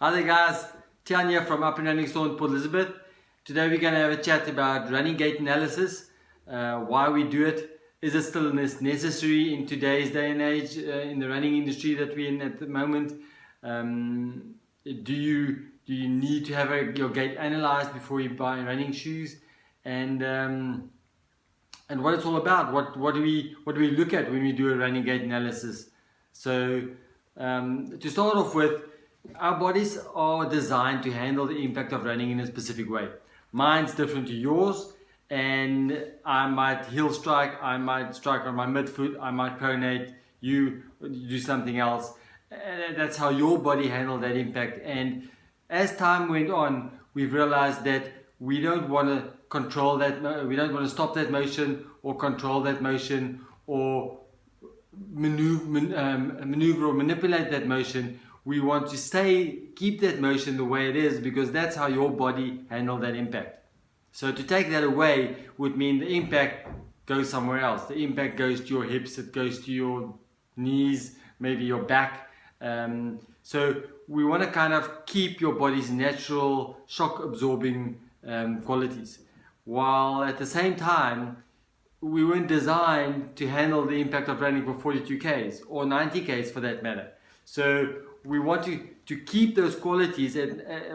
Hi there guys, Tian here from Up and Running Store in Port Elizabeth. Today we're going to have a chat about running gait analysis, why we do it, is it still necessary in today's day and age in the running industry that we're in at the moment. Do you need to have your gait analyzed before you buy running shoes, and what it's all about. What do we look at when we do a running gait analysis? So to start off with, our bodies are designed to handle the impact of running in a specific way. Mine's different to yours, and I might heel strike, I might strike on my midfoot, I might pronate, you do something else. That's how your body handled that impact. And as time went on, we've realized that we don't want to control that, we don't want to stop that motion or control that motion or maneuver or manipulate that motion. We want to keep that motion the way it is, because that's how your body handled that impact. So to take that away would mean the impact goes somewhere else. The impact goes to your hips, it goes to your knees, maybe your back. So we want to kind of keep your body's natural shock absorbing qualities, while at the same time we weren't designed to handle the impact of running for 42 Ks or 90 Ks for that matter. So we want to keep those qualities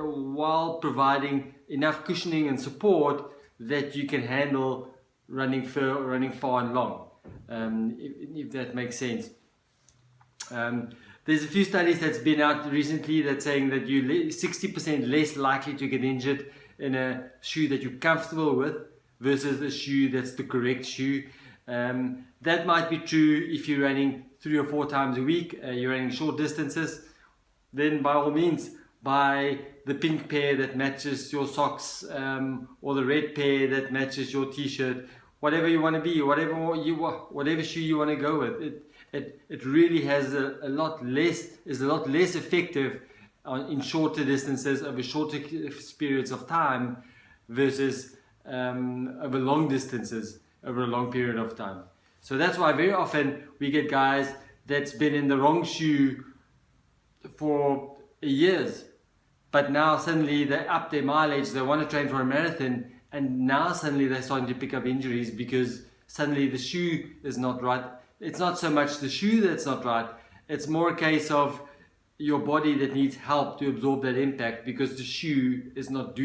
while providing enough cushioning and support that you can handle running far and long, if that makes sense. There's a few studies that's been out recently that's saying that you're 60% less likely to get injured in a shoe that you're comfortable with versus a shoe that's the correct shoe. That might be true if you're running 3 or 4 times a week, you're running short distances. Then by all means, buy the pink pair that matches your socks, or the red pair that matches your t-shirt, whatever you want to be, whatever shoe you want to go with. It really has is a lot less effective in shorter distances over shorter periods of time versus over long distances over a long period of time. So that's why very often we get guys that's been in the wrong shoe for years, but now suddenly they up their mileage, they want to train for a marathon, and now suddenly they're starting to pick up injuries because suddenly the shoe is not right. It's not so much the shoe that's not right, it's more a case of your body that needs help to absorb that impact because the shoe is not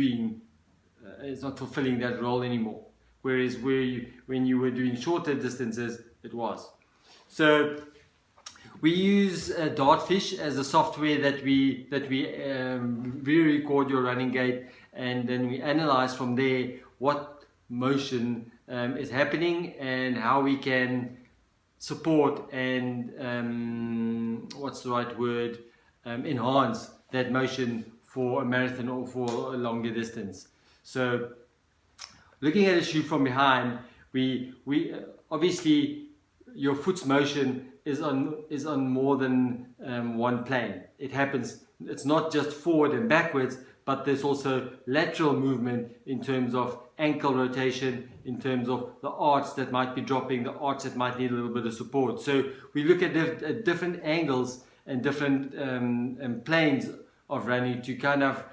fulfilling that role anymore. Whereas when you were doing shorter distances, it was. So we use Dartfish as the software that we record your running gait, and then we analyze from there what motion is happening and how we can support and enhance that motion for a marathon or for a longer distance. So looking at a shoe from behind, we obviously your foot's motion is on more than one plane. It happens, it's not just forward and backwards, but there's also lateral movement in terms of ankle rotation, in terms of the arch that might be dropping, the arch that might need a little bit of support. So we look at different angles and different planes of running to kind of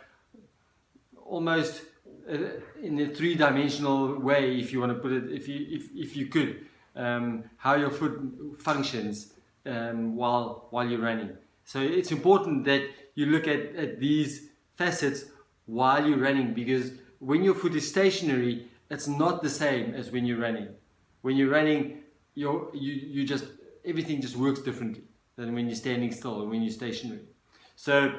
almost in a three-dimensional way, if you want to put it, if you could, how your foot functions while you're running. So it's important that you look at these facets while you're running, because when your foot is stationary, it's not the same as when you're running. When you're running, everything just works differently than when you're standing still or when you're stationary. So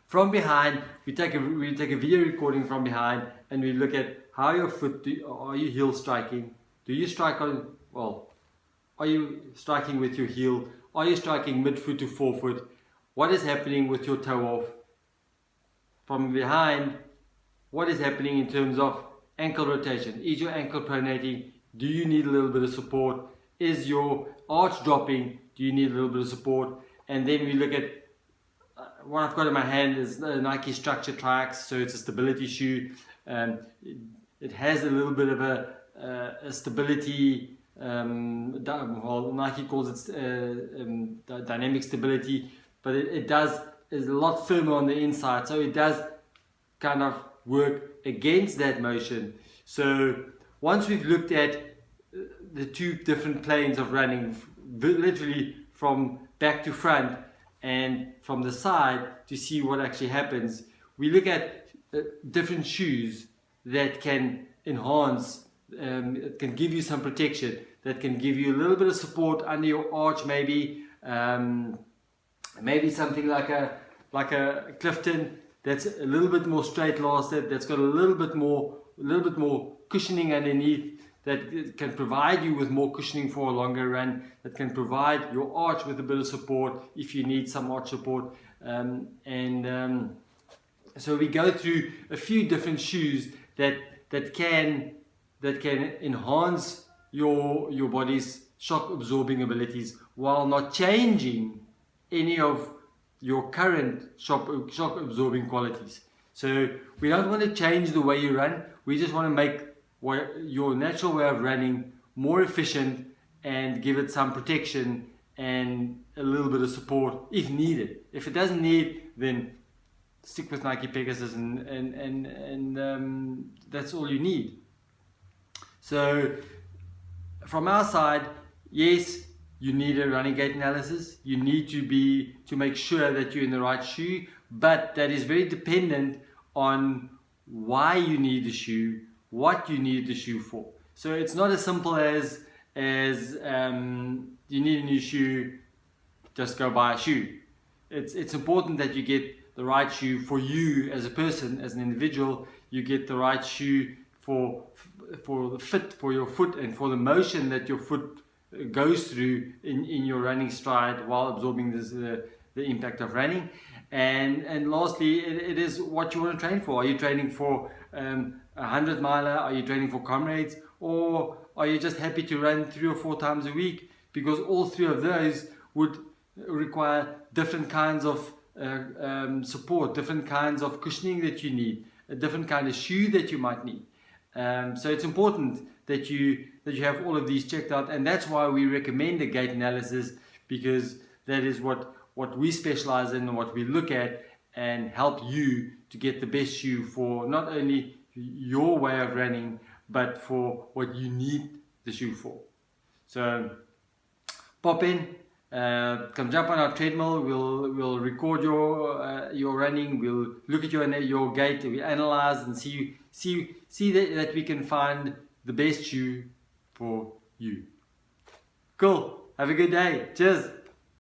from behind, we take a video recording from behind, and we look at how your foot, are you heel striking? Do you strike are you striking with your heel? Are you striking midfoot to forefoot? What is happening with your toe off? From behind, what is happening in terms of ankle rotation? Is your ankle pronating? Do you need a little bit of support? Is your arch dropping? Do you need a little bit of support? And then we look at what I've got in my hand is the Nike Structure Triax, so it's a stability shoe. It has a little bit of a stability, Nike calls it dynamic stability, but it is a lot firmer on the inside, so it does kind of work against that motion. So once we've looked at the two different planes of running, literally from back to front and from the side, to see what actually happens, we look at different shoes that can enhance, can give you some protection, that can give you a little bit of support under your arch, maybe maybe something like a Clifton that's a little bit more straight lasted, that's got a little bit more cushioning underneath, that can provide you with more cushioning for a longer run, that can provide your arch with a bit of support if you need some arch support. So we go through a few different shoes that can enhance your body's shock absorbing abilities while not changing any of your current shock absorbing qualities. So we don't want to change the way you run, we just want to make your natural way of running more efficient and give it some protection and a little bit of support if needed. If it doesn't need, then stick with Nike Pegasus and that's all you need. So from our side, yes, you need a running gait analysis. You need to make sure that you're in the right shoe, but that is very dependent on why you need the shoe, what you need the shoe for. So it's not as simple as you need a new shoe, just go buy a shoe. It's important that you get the right shoe for you as a person, as an individual. You get the right shoe for the fit for your foot and for the motion that your foot goes through in your running stride while absorbing the impact of running. And lastly, it is what you want to train for. Are you training for a 100 miler? Are you training for comrades? Or are you just happy to run 3 or 4 times a week? Because all 3 of those would require different kinds of support, different kinds of cushioning that you need, a different kind of shoe that you might need. So it's important that you have all of these checked out, and that's why we recommend a gait analysis, because that is what we specialize in and what we look at and help you to get the best shoe for not only your way of running, but for what you need the shoe for. So pop in, come jump on our treadmill. We'll record your running. We'll look at your gait. We analyze and see that we can find the best shoe for you. Cool. Have a good day. Cheers.